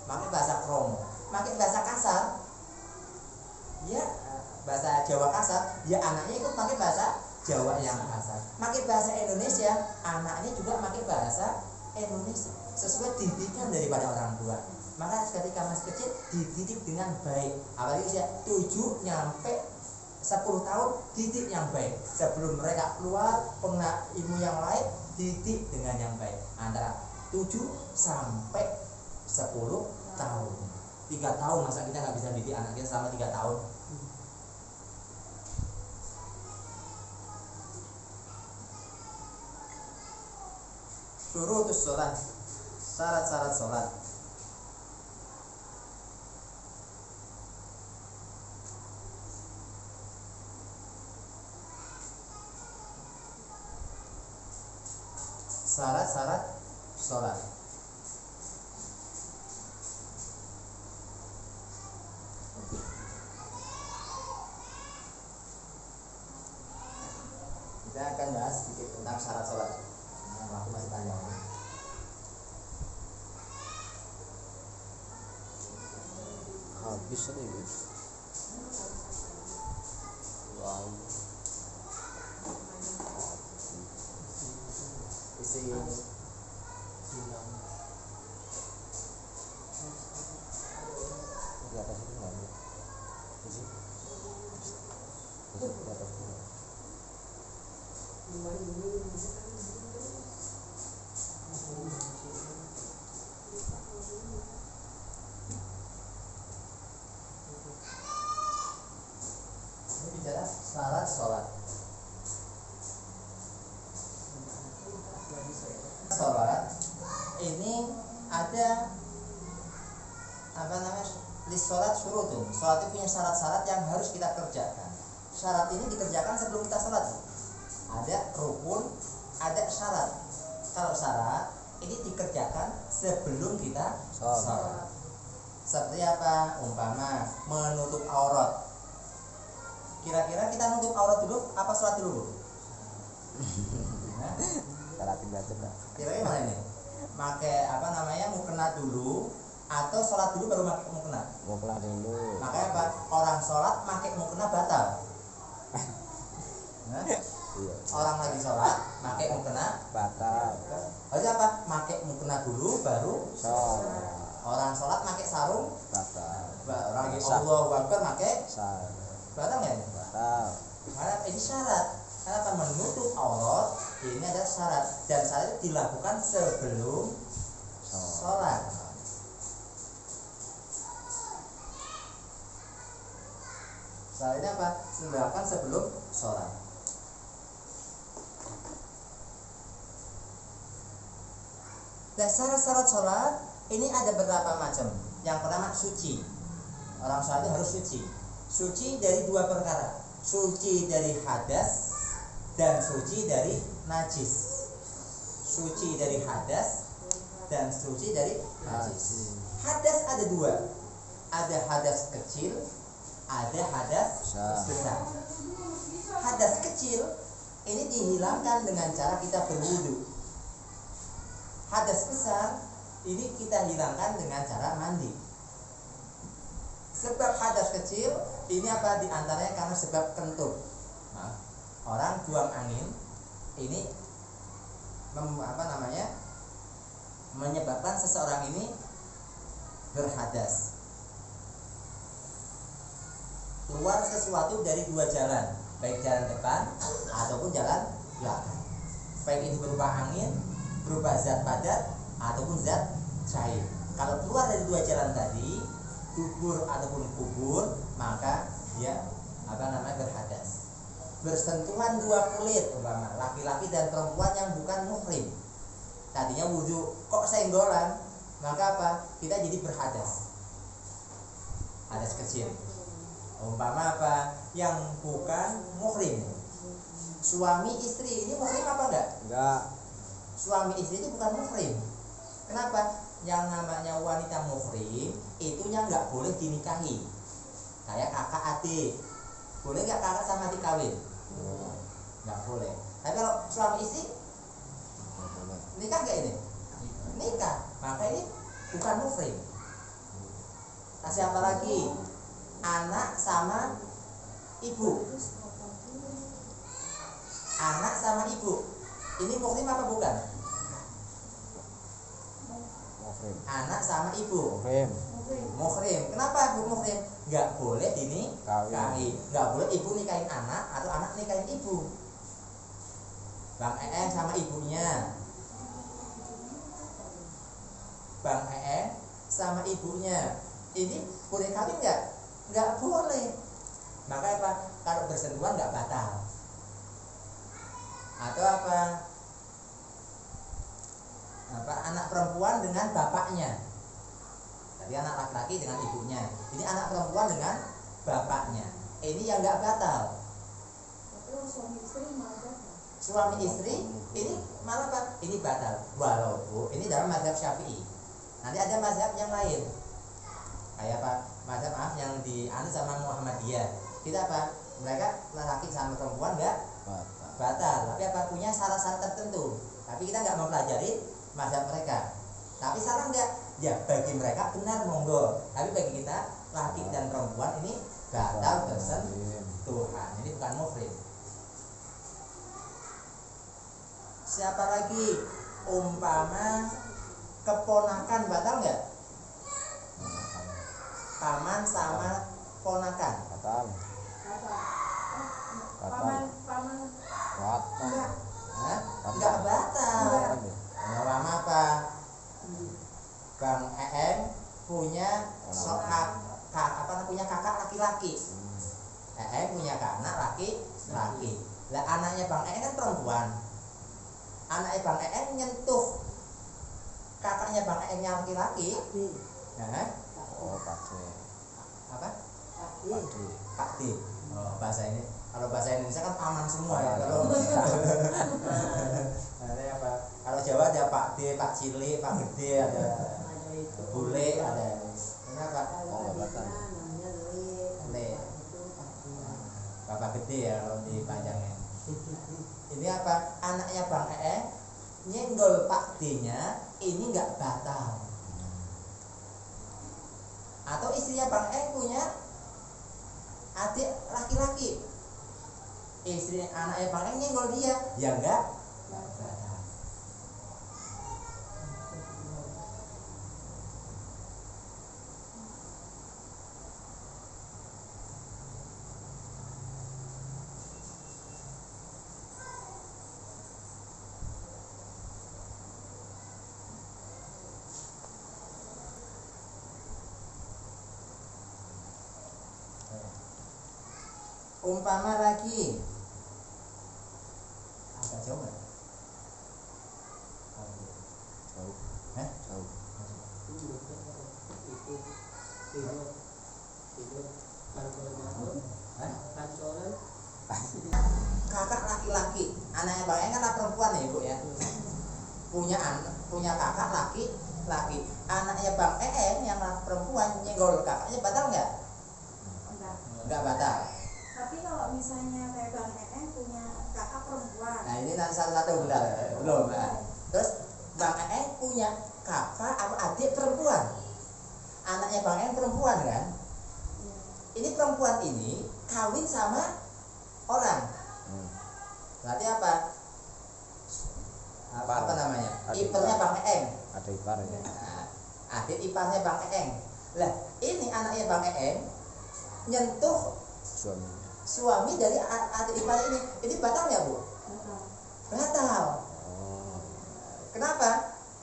Makin bahasa kromo, makin bahasa kasar, ya bahasa Jawa kasar, ya anaknya ikut makin bahasa Jawa yang kasar. Makin bahasa Indonesia, anaknya juga makin bahasa Indonesia sesuai didikan daripada orang tua. Maka ketika masih kecil dididik dengan baik, apalagi usia 7 nyampe 10 tahun, didik yang baik. Sebelum mereka keluar pengenal ilmu yang lain, didik dengan yang baik. Antara 7 sampai 10 tahun. 3 tahun masa kita nggak bisa didik anak kita selama 3 tahun? Syurutus sholat, syarat-syarat sholat. Syarat-syarat sholat. Kita akan bahas sedikit tentang syarat sholat. Waktu masih panjang. bisa nih. Wow. Isi Di atas itu nggak ada. Isi. Di atas itu. ini bicara syarat sholat. Sholat ini ada apa namanya, lis sholat syurutun. Sholat itu punya syarat-syarat yang harus kita kerjakan. Syarat ini dikerjakan sebelum kita sholat. Ada rukun, ada syarat. Kalau syarat ini dikerjakan sebelum kita sholat. Seperti apa? Umpama menutup aurat. Kira-kira kita nutup aurat dulu apa sholat dulu? Nah, Cara tinggal coba. kira-kira mana ini? Pakai apa namanya, mukena dulu atau sholat dulu baru pakai mukena? Mau kelar dulu. Makanya apa? Orang sholat pakai mukena batal. Nah, Iya. orang lagi sholat pakai mukena Batal. harus apa? Pakai mukena dulu baru Sholat. orang sholat pakai sarung. Batal. Orang lagi Sah. Allahu Akbar pakai Sah. batal nggak ini? Batal. Karena ini syarat. Karena menutup aurat ini ada syarat, dan syarat itu dilakukan sebelum sholat. Syaratnya apa? Dilakukan sebelum sholat. Dan syarat-syarat sholat ini ada beberapa macam. Yang pertama suci. Orang sholat itu harus suci. Suci dari dua perkara. Suci dari hadas dan suci dari najis. Suci dari hadas dan suci dari najis. Hadas ada dua. Ada hadas kecil, ada hadas besar. Hadas kecil ini dihilangkan dengan cara kita berwudu. Hadas besar ini kita hilangkan dengan cara mandi. Sebab hadas kecil ini apa? Diantaranya karena sebab kentut. Nah, orang buang angin ini menyebabkan seseorang ini berhadas. Keluar sesuatu dari dua jalan, baik jalan depan ataupun jalan belakang. Baik itu berupa angin, berupa zat padat ataupun zat cair. Kalau keluar dari dua jalan tadi, dubur ataupun kubur, maka dia berhadas. Bersentuhan dua kulit, umpama laki-laki dan perempuan yang bukan muhrim. Tadinya wudhu kok senggolan, maka apa? Kita jadi berhadas. Hadas kecil. Umpama apa? Yang bukan muhrim. Suami istri ini muhrim apa enggak? Enggak. Suami istri itu bukan muhrim. Kenapa? Yang namanya wanita muhrim itunya nggak boleh dinikahi. Kayak kakak adik, boleh nggak kakak sama adik kawin? Nggak boleh. Tapi kalau suami istri nikah nggak ini? Nikah. Maka ini bukan muhrim. Kasih apa lagi? Anak sama ibu. Anak sama ibu. Ini muhrim apa bukan? Muhrim. Anak sama ibu. Muhrim. Muhrim. Kenapa muhrim? Nggak boleh dinikahi. Nggak boleh ibu nikahin anak atau anak nikahin ibu. Bang Ee sama ibunya. Bang Ee sama ibunya. Ini boleh kawin nggak? Nggak boleh. Maka apa? Kalau bersentuhan nggak batal. Atau apa? Anak perempuan dengan bapaknya. Tadi anak laki-laki dengan ibunya. Ini anak perempuan dengan bapaknya. Ini yang nggak batal. Suami istri ini malah apa? Ini batal. Walaupun ini dalam mazhab Syafi'i. Nanti ada mazhab yang lain. Kayak apa? Mazhab yang dianut sama Muhammadiyah. Kita apa? Mereka laki sama perempuan nggak batal. Tapi apa? Punya syarat-syarat tertentu. Tapi kita nggak mempelajari mazhab mereka. Tapi salah nggak? Ya bagi mereka benar monggo. Tapi bagi kita laki dan perempuan ini batal bersentuhan. Ini bukan muhrim. Siapa lagi? Umpama keponakan batal nggak? Paman sama ponakan. Batal. Paman Batal. Hah? Nggak batal. Umpama apa? Bang Eeng punya punya kakak laki-laki. Eeng punya anak laki-laki. Lah anaknya Bang Eeng kan perempuan. Anaknya Bang Eeng nyentuh kakaknya Bang Eeng yang laki-laki. Nah, Pakde. apa? Pakde. Pakde. Oh, bahasa ini. Kalau bahasa Indonesia kan paman semua ya. Kalau ada apa? Kalau Jawa ada Pakde, Pak Cili, Pak Gede, ada Bule, ada ini apa? Le. Bapak Gede ya kalau dipanjangin. Ini apa? Anaknya Bang Eeng nyenggol Pakde-nya, ini nggak batal. Atau istrinya Bang Eeng punya adik laki-laki, istri anaknya Bang Eeng nyenggol dia, ya enggak batal. Umpama lagi agak jauh nggak? Jauh. Hah? Jauh. Kakak laki-laki, anaknya Bang Eeng kan perempuan ya Ibu ya. Punya kakak laki-laki. Anaknya Bang Eeng yang perempuan nyenggol kakaknya batal nggak? Nggak batal. Tapi kalau misalnya kayak Bang Eeng punya kakak perempuan. Nah ini nanti satu-satu bentar belum. Terus Bang Eeng punya kakak atau adik perempuan. Anaknya Bang Eeng perempuan kan? Ini perempuan ini kawin sama orang. Berarti apa? Apa namanya? Iparnya Bang Eeng. Ada ipar ya. Adik iparnya Bang Eeng. Lah ini anaknya Bang Eeng nyentuh suami dari adik ipar ini batal ya Bu? Batal. Kenapa?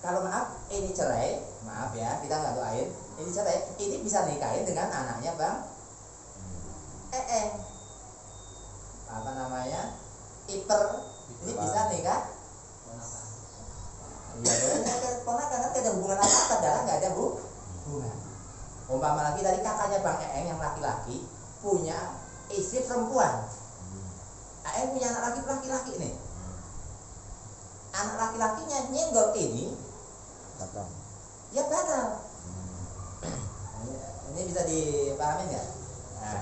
Kalau maaf ini cerai, maaf ya kita nggak doain, ini cerai, ini bisa nikahin dengan anaknya Bang Eeng. Apa namanya? Iper ini bisa nikah. Iya boleh ponakan kan ada hubungan apa darah nggak ada hubungan. Umpama lagi dari kakaknya Bang Eeng yang laki-laki punya istri perempuan. Eeng punya anak laki-laki nih. Anak laki-lakinya nyenggol ini Batal. ya batal. Ini bisa dipahami nggak? Nah,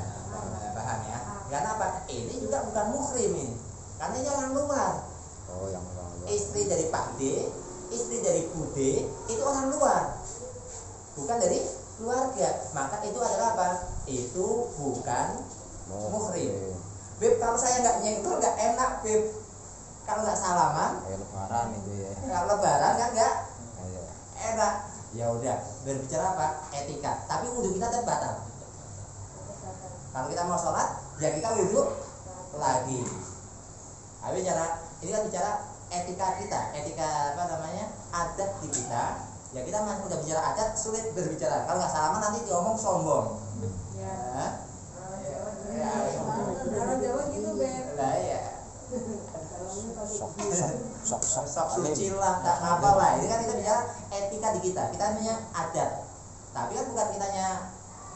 paham ya. Karena apa? Ini juga bukan muhrim ini. Karena ini orang luar. Oh, yang orang luar. Istri dari Pak D, istri dari Bu D itu orang luar, bukan dari keluarga. Maka itu adalah apa? Itu bukan muhrim. Beb, kalau saya nggak nyenggol nggak enak Beb. Kalau nggak salaman, Lebaran itu ya. kalau lebaran kan nggak Ayo. enak. Ya udah, berbicara apa? Etika. Tapi wudhu kita tetap batal. Kalau kita mau sholat, ya kita wudhu lagi. Tapi ini kan bicara etika kita, etika apa namanya, adat di kita. Ya kita masih udah bicara adat, sulit berbicara. Kalau nggak salaman nanti diomong sombong. Ya. Orang Jawa gitu Beb. Lah ya. Sok Suci lah, tak apa lah. Ini kan kita bicara etika di kita. Kita namanya adat. Tapi kan bukan kitanya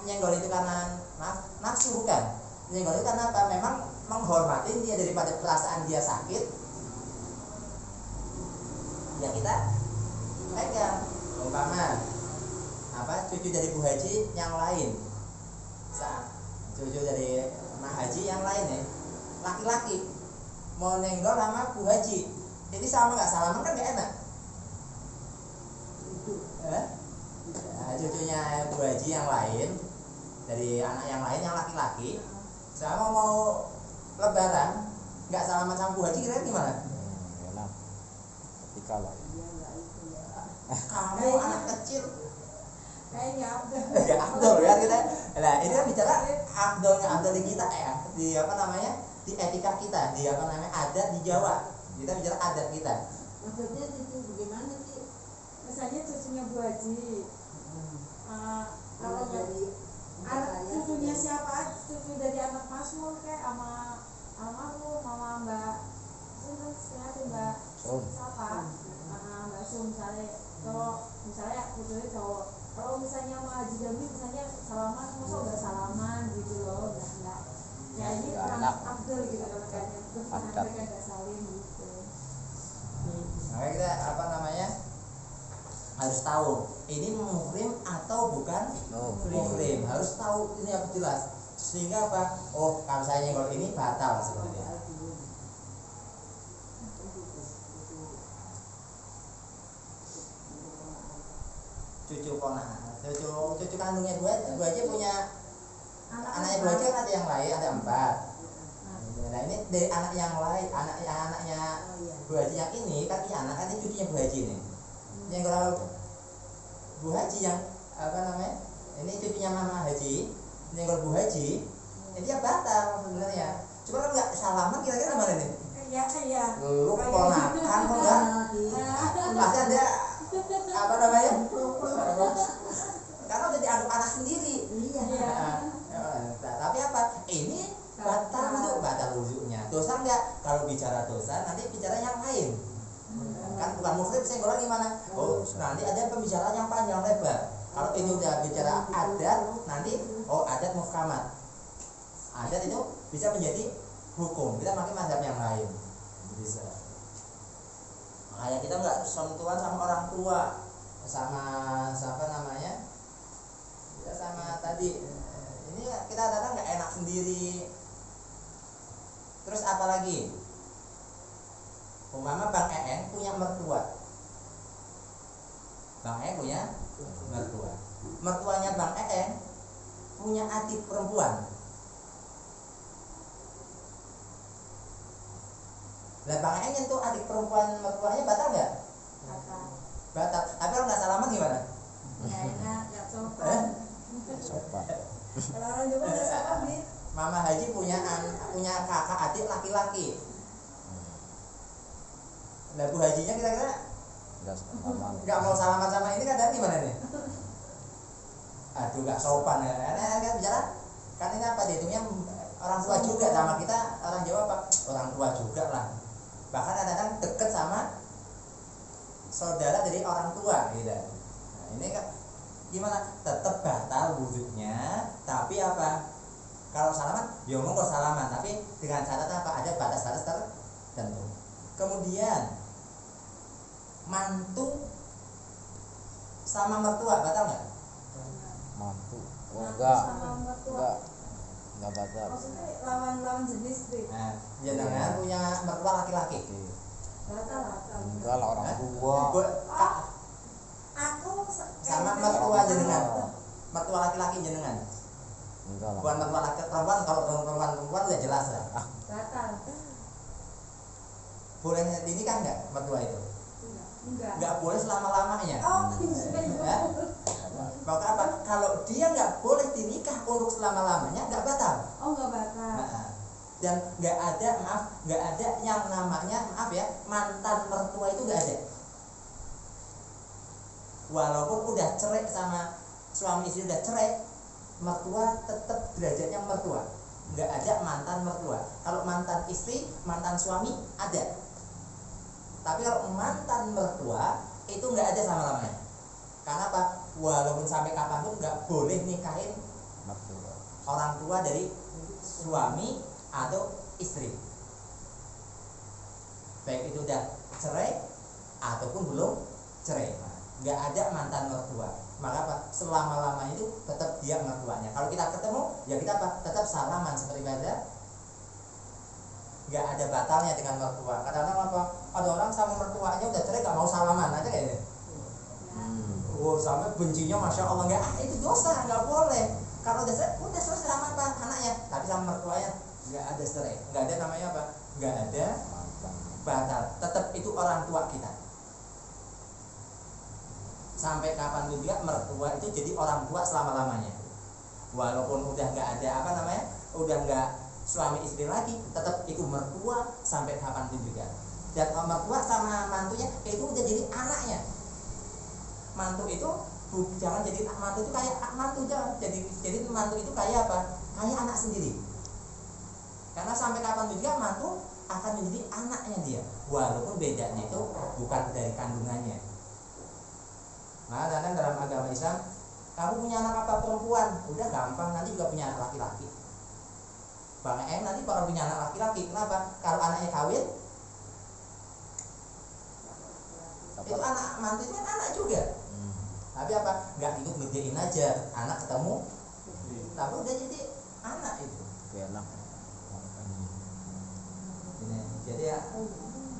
nyenggol itu karena nafsu, bukan. Nyenggol itu karena apa? Memang menghormati dia daripada perasaan dia sakit. Ya kita pegang. Umpama apa? Cucu dari Bu Haji yang lain. Cucu dari Mak Haji yang lain ya. Laki-laki mau nenggol sama Bu Haji, ini sama nggak salaman kan nggak enak. Nah, cucunya Bu Haji yang lain dari anak yang lain yang laki-laki, sama mau lebaran nggak salaman sama Bu Haji, kira-kira gimana? Enak. Ketika lah. Iya enggak itu ya. Kamu anak kecil Kayaknya udah. ya Abdul ya kita. Nah ini kan bicara Abdul di kita ya, di apa namanya, di etika kita, di apa namanya, adat di Jawa. Kita bicara adat kita. Maksudnya itu bagaimana sih? Misalnya cucunya Bu Haji, kalau nggak dari anak cucunya siapa aja, cucu dari anak Masmur kayak sama almarhum, mama Mbak Mbak Sum. siapa, Mbak Sum misalnya, kalau misalnya cucunya cowok, kalau misalnya sama Haji Jamil misalnya salaman, masa nggak salaman gitu loh, nggak ya ini Nggak kurang enak. afdol gitu kalau kayaknya, terus Adat. mereka nggak saling gitu. Makanya kita apa namanya, harus tahu ini muhrim atau bukan muhrim, harus tahu ini harus jelas, sehingga apa, oh kalau saya nyenggol ini batal sebenarnya. Cucu ponakan, cucu kandungnya Bu Haji punya anaknya Bu Haji kan ada yang lain, ada 4. Nah ini dari anak yang lain, anaknya Bu Haji yang ini kan ini anak, kan ini cucunya Bu Haji nih. Yang kalau Bu Haji yang apa namanya, ini cucunya Mama Haji, yang kalau Bu Haji ini dia batal sebenarnya. Cuma kan nggak salaman, kira-kira gimana nih? Iya. Lu ponakan kok enggak? Pasti ada apa namanya? Karena udah dianggap anak sendiri. Iya. Nah, tapi apa? Ini batal wudhunya. Dosa enggak? Kalau bicara dosa nanti bicara yang lain. Kan bukan muhrim, saya ngomong gimana? Oh, nanti ada pembicaraan yang panjang lebar. Kalau ini udah bicara adat, nanti oh adat muhkamat. Adat itu bisa menjadi hukum. Kita pakai mazhab yang lain. Bisa. Makanya kita nggak sentuhan sama orang tua, sama siapa namanya? Ya sama tadi. Ini kita kadang nggak enak sendiri. Terus apa lagi? Umpama Bang Eng punya mertua. Bang Eng punya mertua. Mertuanya Bang Eng punya adik perempuan. Lah Bang Eng nyentuh adik perempuan mertuanya batal nggak? Batal. Tapi kalau nggak salaman gimana? Ya enak, nggak sopan. Sopan. Kalau orang Jawa nggak sopan nih. Mama Haji punya kakak adik laki-laki. Lah Bu Hajinya kira-kira Enggak salaman. nggak mau salaman sama ini kadang gimana nih? Aduh nggak sopan ya. Kan bicara kan ini apa, dihitungnya orang tua juga sama kita, orang Jawa apa? Orang tua juga lah. Bahkan kadang-kadang deket sama saudara dari orang tua gitu. Nah, ini kan gimana? Tetap batal wudhunya, tapi apa? Kalau salaman, ya ngomong kok salaman, tapi dengan catatan apa? Ada batas-batas tertentu. Kemudian mantu sama mertua batal nggak? Mantu. Oh Mantu enggak. sama mertua. Enggak. Enggak batal. Maksudnya lawan jenis deh. Nah, jangan punya mertua laki-laki. Oke. Batal. Enggak lah orang tua. Aku Sama mertua jenengan, mertua laki-laki jenengan. Enggak lah. Bukan mertua laki perempuan, kalau perempuan udah jelas lah. batal. Boleh dinikah nggak mertua itu? Enggak. Nggak boleh selama-lamanya. Oh, Ya. Maka apa? Kalau dia nggak boleh dinikah untuk selama-lamanya, nggak batal. Oh, enggak batal. Nah, dan nggak ada yang namanya mantan mertua, itu nggak ada. Walaupun udah cerai sama suami istri, udah cerai, mertua tetap derajatnya mertua. Nggak ada mantan mertua. Kalau mantan istri, mantan suami ada. Tapi kalau mantan mertua itu nggak ada selama-lamanya. Karena apa? Walaupun sampai kapanpun nggak boleh nikahin Mertua. orang tua dari suami atau istri, baik itu udah cerai ataupun belum cerai. Nah, nggak ada mantan mertua. Maka apa? Selama-lamanya itu tetap dia mertuanya. Kalau kita ketemu, ya kita apa? Tetap salaman seperti biasa. Nggak ada batalnya dengan mertua. Kadang-kadang apa? Ada orang sama mertuanya udah cerai nggak mau salaman aja kayaknya. Oh sampai bencinya, masya Allah, nggak, itu dosa, nggak boleh. Kalau udah selesai sama apa anaknya, tapi sama mertuanya nggak ada cerai, nggak ada namanya apa, nggak ada batal, tetap itu orang tua kita. Sampai kapan juga mertua itu jadi orang tua selama-lamanya. Walaupun udah nggak ada apa namanya, udah nggak suami istri lagi, tetap itu mertua sampai kapan juga. Dan mertua sama mantunya itu udah jadi anaknya. Mantu itu jangan jadi mantu itu kayak mantu, jangan jadi mantu itu kayak apa? Kayak anak sendiri. Karena sampai kapan juga mantu akan menjadi anaknya dia, walaupun bedanya itu bukan dari kandungannya. Nah, kadang dalam agama Islam, kamu punya anak apa perempuan, udah gampang, nanti juga punya anak laki-laki. Bang nanti bakal punya anak laki-laki. Kenapa? Kalau anaknya kawin, itu anak mantu itu kan anak juga. Tapi apa? Nggak ikut gedein aja, anak ketemu, tapi udah jadi anak itu. Enak. Ini, jadi ya,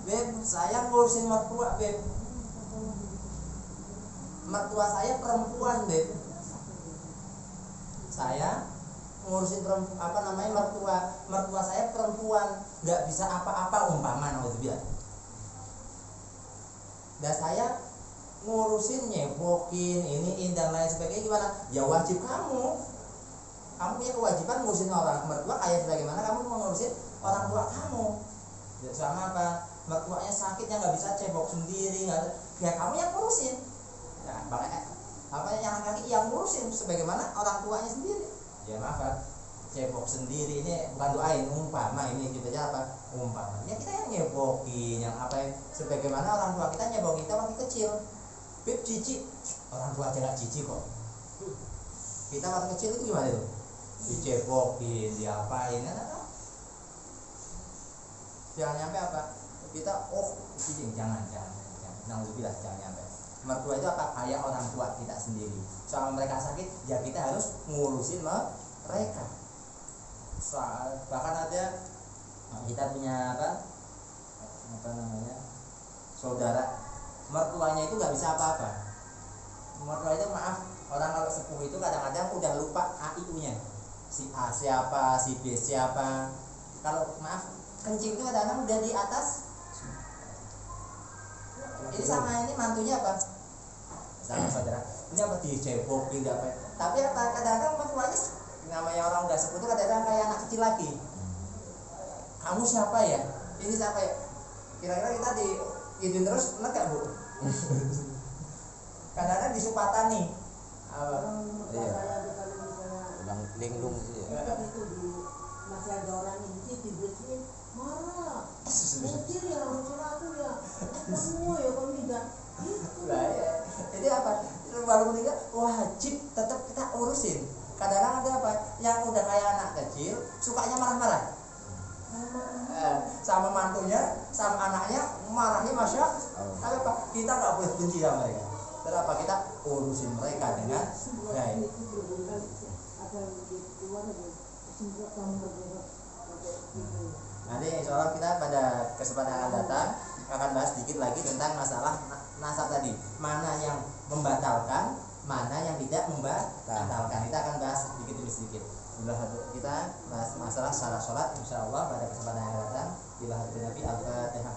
Beb, saya ngurusin mertua, Beb. Mertua saya perempuan, Beb. Saya ngurusin mertua saya perempuan, nggak bisa apa-apa umpama naudzubillah. Dan saya ngurusin nyebokin ini dan lain sebagainya gimana? Ya wajib kamu punya kewajiban ngurusin orang mertua kayak bagaimana kamu mau ngurusin orang tua kamu. Ya, sama apa? Mertuanya sakit yang nggak bisa cebok sendiri, ya kamu yang ngurusin. Ya, apa yang laki yang ngurusin sebagaimana orang tuanya sendiri. Ya maaf kan, cebok sendiri ini bukan doain, umpama ini kita aja apa? Umpama. Ya kita yang nyebokin, yang apa yang sebagaimana orang tua kita nyebokin kita waktu kecil. Bib cici, orang tua aja nggak cici kok. Kita waktu kecil itu gimana itu? Dicebokin, diapain? Jangan nyampe apa? Kita cici, jangan. Naudzubillah, jangan nyampe. Mertua itu apa? Kayak orang tua kita sendiri. Soal mereka sakit, ya kita harus ngurusin mereka. Soal bahkan ada kita punya apa namanya saudara, mertuanya itu nggak bisa apa-apa. Mertua itu maaf, orang kalau sepuh itu kadang-kadang udah lupa AIU-nya. Si A siapa, si B siapa. Kalau maaf, kencing itu kadang-kadang udah di atas. Ini sama ini mantunya apa? Sama saudara. Ini apa dicebokin apa? Tapi apa kadang-kadang mertuanya namanya orang udah sepuh itu kadang-kadang kayak anak kecil lagi. Kamu siapa ya? Ini siapa ya? Kira-kira kita diizin terus benar gak, Bu? Kadang-kadang disupatani. Iya. Yang linglung sih ya. Itu masih ada orang yang dibersihin marah. Bocil ya, bocil aku ya. Kamu ya kamu tidak. Nah, ya. Jadi apa? Walaupun tidak wajib tetap kita urusin. Kadang-kadang ada apa? Yang udah kayak anak kecil, sukanya marah-marah. Sama mantunya, sama anaknya marahnya masya. Tapi apa? Kita nggak boleh benci sama mereka. Kenapa? Kita urusin mereka dengan baik. Nanti insya Allah kita pada kesempatan akan datang akan bahas sedikit lagi tentang masalah nasab tadi. Mana yang membatalkan, mana yang tidak membatalkan. Kita akan bahas sedikit demi sedikit. Kita bahas masalah syarat sholat insya Allah pada kesempatan yang akan datang. Bila Nabi Al-Fatihah.